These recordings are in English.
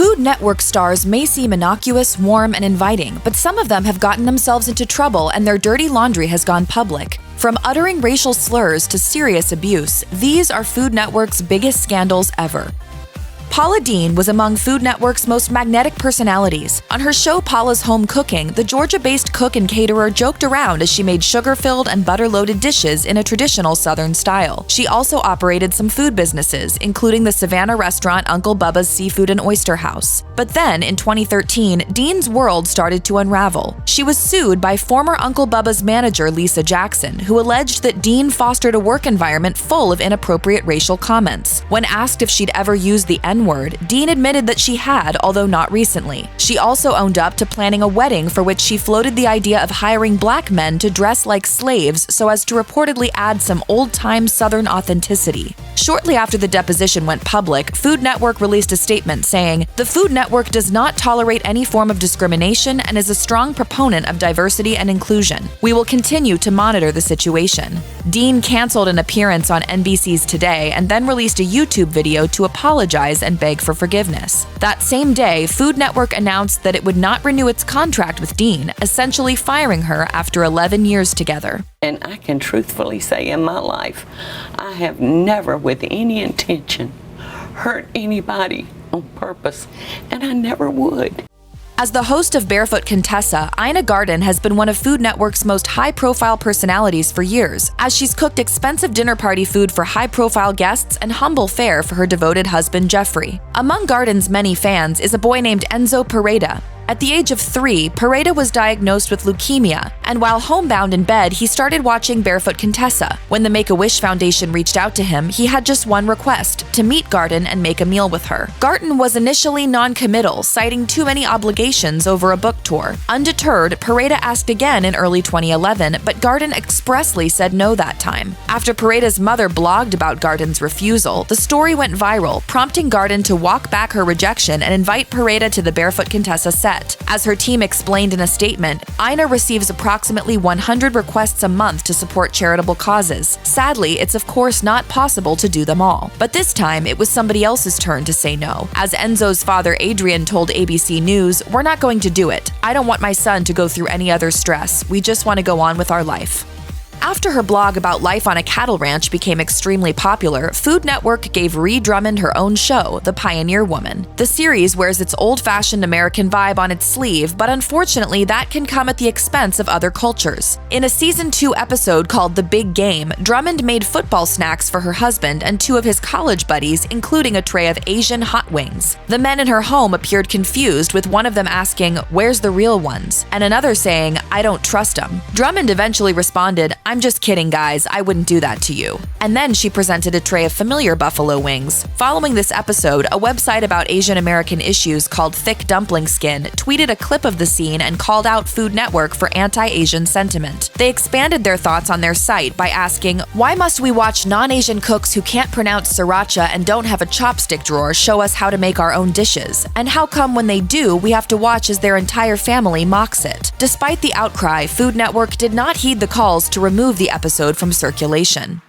Food Network stars may seem innocuous, warm, and inviting, but some of them have gotten themselves into trouble and their dirty laundry has gone public. From uttering racial slurs to serious abuse, these are Food Network's biggest scandals ever. Paula Deen was among Food Network's most magnetic personalities. On her show Paula's Home Cooking, the Georgia-based cook and caterer joked around as she made sugar-filled and butter-loaded dishes in a traditional Southern style. She also operated some food businesses, including the Savannah restaurant Uncle Bubba's Seafood and Oyster House. But then, in 2013, Deen's world started to unravel. She was sued by former Uncle Bubba's manager Lisa Jackson, who alleged that Deen fostered a work environment full of inappropriate racial comments. When asked if she'd ever used the N-word, Deen admitted that she had, although not recently. She also owned up to planning a wedding for which she floated the idea of hiring black men to dress like slaves so as to reportedly add some old-time Southern authenticity. Shortly after the deposition went public, Food Network released a statement saying, "The Food Network does not tolerate any form of discrimination and is a strong proponent of diversity and inclusion. We will continue to monitor the situation." Deen canceled an appearance on NBC's Today and then released a YouTube video to apologize and beg for forgiveness. That same day, Food Network announced that it would not renew its contract with Deen, essentially firing her after 11 years together. And I can truthfully say in my life, I have never with any intention hurt anybody on purpose, and I never would. As the host of Barefoot Contessa, Ina Garten has been one of Food Network's most high-profile personalities for years, as she's cooked expensive dinner party food for high-profile guests and humble fare for her devoted husband Jeffrey. Among Garten's many fans is a boy named Enzo Pereda. At the age of 3, Pereda was diagnosed with leukemia, and while homebound in bed, he started watching Barefoot Contessa. When the Make-A-Wish Foundation reached out to him, he had just one request: to meet Garten and make a meal with her. Garten was initially non-committal, citing too many obligations over a book tour. Undeterred, Pereda asked again in early 2011, but Garten expressly said no that time. After Pereda's mother blogged about Garten's refusal, the story went viral, prompting Garten to walk back her rejection and invite Pereda to the Barefoot Contessa set. As her team explained in a statement, Ina receives approximately 100 requests a month to support charitable causes. Sadly, it's of course not possible to do them all. But this time, it was somebody else's turn to say no. As Enzo's father Adrian told ABC News, "We're not going to do it. I don't want my son to go through any other stress. We just want to go on with our life." After her blog about life on a cattle ranch became extremely popular, Food Network gave Ree Drummond her own show, The Pioneer Woman. The series wears its old-fashioned American vibe on its sleeve, but unfortunately that can come at the expense of other cultures. In a Season 2 episode called The Big Game, Drummond made football snacks for her husband and 2 of his college buddies, including a tray of Asian hot wings. The men in her home appeared confused, with one of them asking, "Where's the real ones?" and another saying, "I don't trust them." Drummond eventually responded, "I'm just kidding, guys. I wouldn't do that to you." And then she presented a tray of familiar buffalo wings. Following this episode, a website about Asian American issues called Thick Dumpling Skin tweeted a clip of the scene and called out Food Network for anti-Asian sentiment. They expanded their thoughts on their site by asking, "Why must we watch non-Asian cooks who can't pronounce sriracha and don't have a chopstick drawer show us how to make our own dishes? And how come when they do, we have to watch as their entire family mocks it?" Despite the outcry, Food Network did not heed the calls to remove the episode from circulation.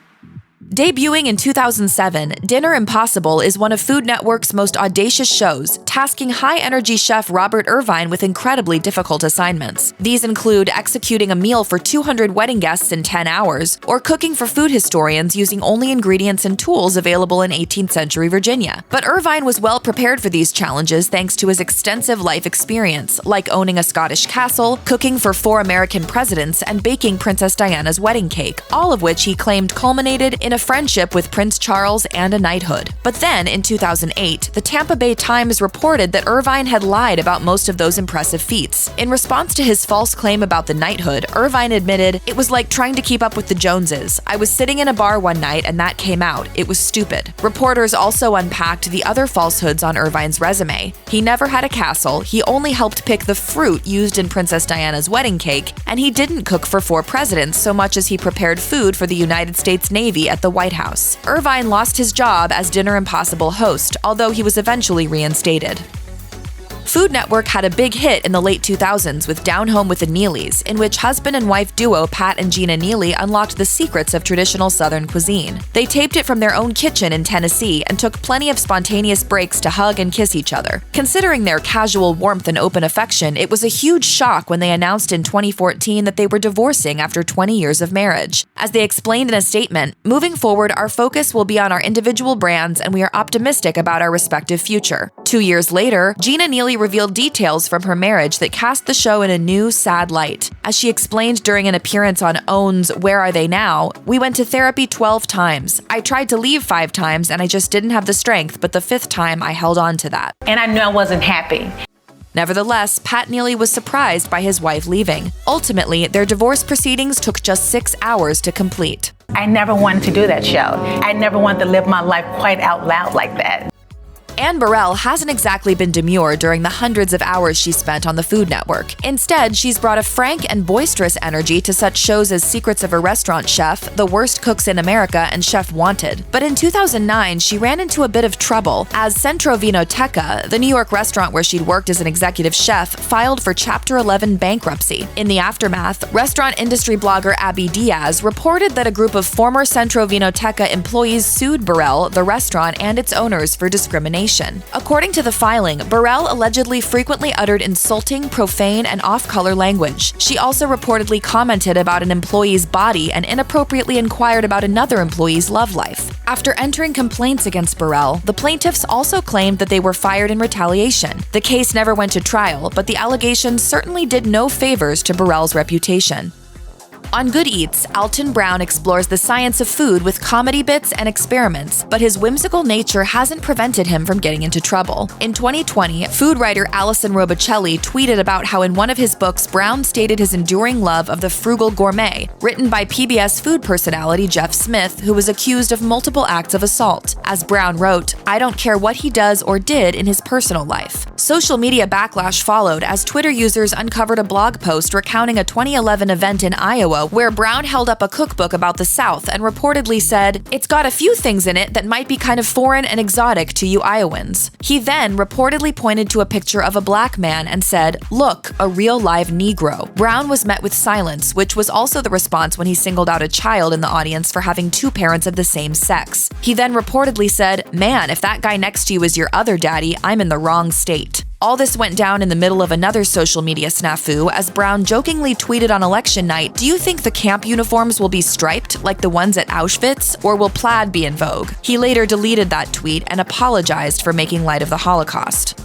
Debuting in 2007, Dinner Impossible is one of Food Network's most audacious shows, tasking high-energy chef Robert Irvine with incredibly difficult assignments. These include executing a meal for 200 wedding guests in 10 hours, or cooking for food historians using only ingredients and tools available in 18th century Virginia. But Irvine was well prepared for these challenges thanks to his extensive life experience, like owning a Scottish castle, cooking for 4 American presidents, and baking Princess Diana's wedding cake, all of which he claimed culminated in a friendship with Prince Charles and a knighthood. But then, in 2008, the Tampa Bay Times reported that Irvine had lied about most of those impressive feats. In response to his false claim about the knighthood, Irvine admitted, "It was like trying to keep up with the Joneses. I was sitting in a bar one night and that came out. It was stupid." Reporters also unpacked the other falsehoods on Irvine's resume. He never had a castle, he only helped pick the fruit used in Princess Diana's wedding cake, and he didn't cook for 4 presidents so much as he prepared food for the United States Navy at the White House. Irvine lost his job as Dinner Impossible host, although he was eventually reinstated. Food Network had a big hit in the late 2000s with Down Home with the Neelys, in which husband and wife duo Pat and Gina Neely unlocked the secrets of traditional Southern cuisine. They taped it from their own kitchen in Tennessee and took plenty of spontaneous breaks to hug and kiss each other. Considering their casual warmth and open affection, it was a huge shock when they announced in 2014 that they were divorcing after 20 years of marriage. As they explained in a statement, moving forward, our focus will be on our individual brands and we are optimistic about our respective future. 2 years later, Gina Neely revealed details from her marriage that cast the show in a new, sad light. As she explained during an appearance on OWN's Where Are They Now, "We went to therapy 12 times. I tried to leave 5 times and I just didn't have the strength, but the 5th time I held on to that. And I knew I wasn't happy." Nevertheless, Pat Neely was surprised by his wife leaving. Ultimately, their divorce proceedings took just 6 hours to complete. I never wanted to do that show. I never wanted to live my life quite out loud like that. Anne Burrell hasn't exactly been demure during the hundreds of hours she spent on the Food Network. Instead, she's brought a frank and boisterous energy to such shows as Secrets of a Restaurant Chef, The Worst Cooks in America, and Chef Wanted. But in 2009, she ran into a bit of trouble as Centro Vinoteca, the New York restaurant where she'd worked as an executive chef, filed for Chapter 11 bankruptcy. In the aftermath, restaurant industry blogger Abby Diaz reported that a group of former Centro Vinoteca employees sued Burrell, the restaurant, and its owners for discrimination. According to the filing, Burrell allegedly frequently uttered insulting, profane, and off-color language. She also reportedly commented about an employee's body and inappropriately inquired about another employee's love life. After entering complaints against Burrell, the plaintiffs also claimed that they were fired in retaliation. The case never went to trial, but the allegations certainly did no favors to Burrell's reputation. On Good Eats, Alton Brown explores the science of food with comedy bits and experiments, but his whimsical nature hasn't prevented him from getting into trouble. In 2020, food writer Allison Robicelli tweeted about how in one of his books, Brown stated his enduring love of the frugal gourmet, written by PBS food personality Jeff Smith, who was accused of multiple acts of assault. As Brown wrote, "I don't care what he does or did in his personal life." Social media backlash followed as Twitter users uncovered a blog post recounting a 2011 event in Iowa where Brown held up a cookbook about the South and reportedly said, "It's got a few things in it that might be kind of foreign and exotic to you Iowans." He then reportedly pointed to a picture of a black man and said, "Look, a real live Negro." Brown was met with silence, which was also the response when he singled out a child in the audience for having 2 parents of the same sex. He then reportedly said, "Man, if that guy next to you is your other daddy, I'm in the wrong state." All this went down in the middle of another social media snafu as Brown jokingly tweeted on election night, "Do you think the camp uniforms will be striped like the ones at Auschwitz, or will plaid be in vogue?" He later deleted that tweet and apologized for making light of the Holocaust.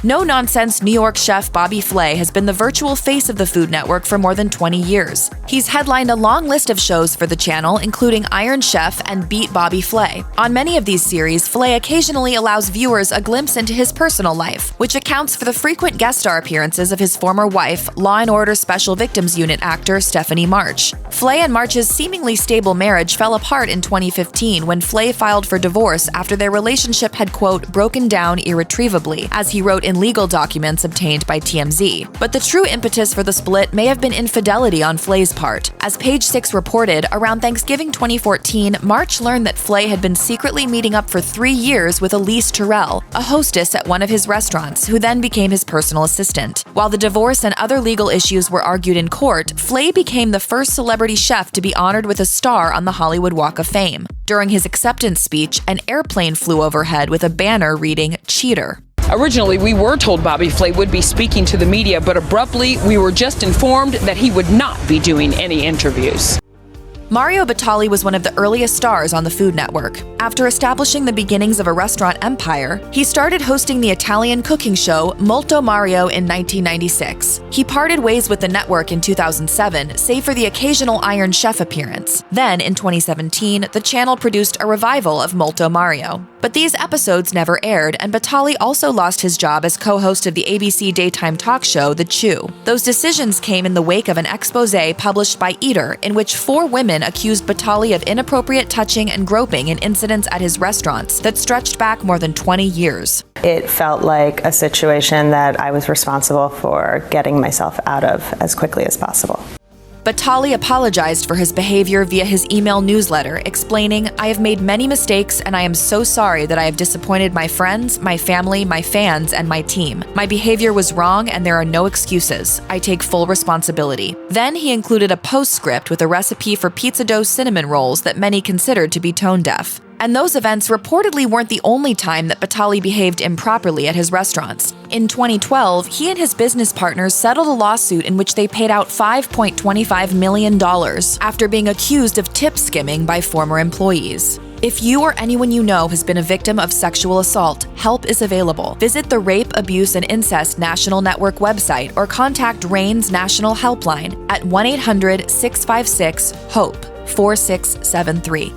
No-nonsense New York chef Bobby Flay has been the virtual face of the Food Network for more than 20 years. He's headlined a long list of shows for the channel, including Iron Chef and Beat Bobby Flay. On many of these series, Flay occasionally allows viewers a glimpse into his personal life, which accounts for the frequent guest star appearances of his former wife, Law & Order Special Victims Unit actor Stephanie March. Flay and March's seemingly stable marriage fell apart in 2015 when Flay filed for divorce after their relationship had, quote, broken down irretrievably, as he wrote in legal documents obtained by TMZ. But the true impetus for the split may have been infidelity on Flay's part. As Page 6 reported, around Thanksgiving 2014, March learned that Flay had been secretly meeting up for 3 years with Elise Terrell, a hostess at one of his restaurants, who then became his personal assistant. While the divorce and other legal issues were argued in court, Flay became the first celebrity chef to be honored with a star on the Hollywood Walk of Fame. During his acceptance speech, an airplane flew overhead with a banner reading, "Cheater." Originally, we were told Bobby Flay would be speaking to the media, but abruptly, we were just informed that he would not be doing any interviews. Mario Batali was one of the earliest stars on the Food Network. After establishing the beginnings of a restaurant empire, he started hosting the Italian cooking show Molto Mario in 1996. He parted ways with the network in 2007, save for the occasional Iron Chef appearance. Then, in 2017, the channel produced a revival of Molto Mario. But these episodes never aired, and Batali also lost his job as co-host of the ABC daytime talk show The Chew. Those decisions came in the wake of an exposé published by Eater, in which 4 women accused Batali of inappropriate touching and groping in incidents at his restaurants that stretched back more than 20 years. It felt like a situation that I was responsible for getting myself out of as quickly as possible. Batali apologized for his behavior via his email newsletter, explaining, "I have made many mistakes and I am so sorry that I have disappointed my friends, my family, my fans, and my team. My behavior was wrong and there are no excuses. I take full responsibility." Then he included a postscript with a recipe for pizza dough cinnamon rolls that many considered to be tone deaf. And those events reportedly weren't the only time that Batali behaved improperly at his restaurants. In 2012, he and his business partners settled a lawsuit in which they paid out $5.25 million after being accused of tip skimming by former employees. If you or anyone you know has been a victim of sexual assault, help is available. Visit the Rape, Abuse, and Incest National Network website or contact RAIN's National Helpline at 1-800-656-HOPE 4673.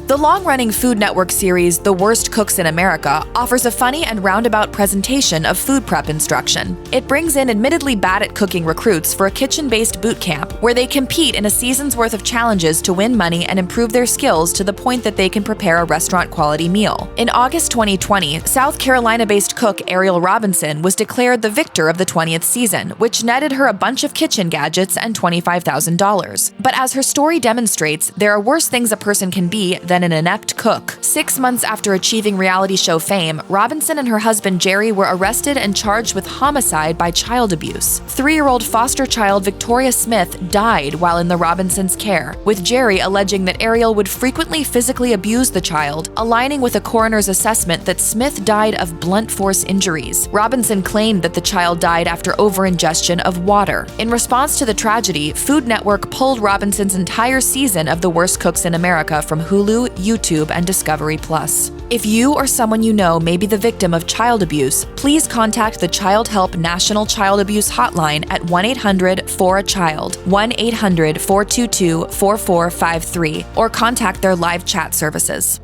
The long-running Food Network series, The Worst Cooks in America, offers a funny and roundabout presentation of food prep instruction. It brings in admittedly bad-at-cooking recruits for a kitchen-based boot camp where they compete in a season's worth of challenges to win money and improve their skills to the point that they can prepare a restaurant-quality meal. In August 2020, South Carolina-based cook Ariel Robinson was declared the victor of the 20th season, which netted her a bunch of kitchen gadgets and $25,000. But as her story demonstrates, there are worse things a person can be than an inept cook. 6 months after achieving reality show fame, Robinson and her husband Jerry were arrested and charged with homicide by child abuse. 3-year-old foster child Victoria Smith died while in the Robinsons' care, with Jerry alleging that Ariel would frequently physically abuse the child, aligning with a coroner's assessment that Smith died of blunt force injuries. Robinson claimed that the child died after overingestion of water. In response to the tragedy, Food Network pulled Robinson's entire season of The Worst Cooks in America from Hulu, YouTube, and Discovery Plus. If you or someone you know may be the victim of child abuse, please contact the Child Help National Child Abuse Hotline at 1-800-4-A-CHILD, 1-800-422-4453, or contact their live chat services.